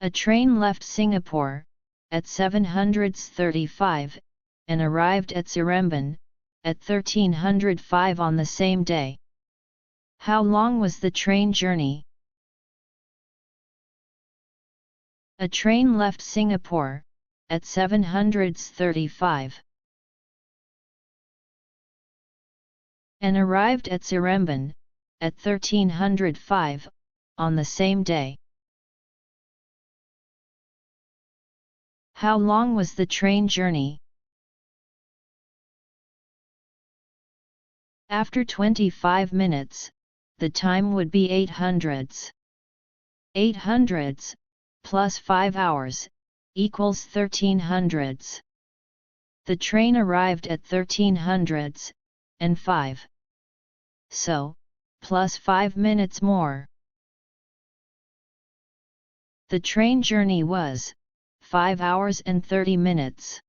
A train left Singapore at 7:35 and arrived at Seremban at 13:05 on the same day. How long was the train journey? A train left Singapore at 7:35 and arrived at Seremban at 13:05 on the same day. How long was the train journey? After 25 minutes, the time would be 800s. 800s plus 5 hours equals 1300s. The train arrived at 1300s and 5. So, plus 5 minutes more. The train journey was 5 hours and 30 minutes.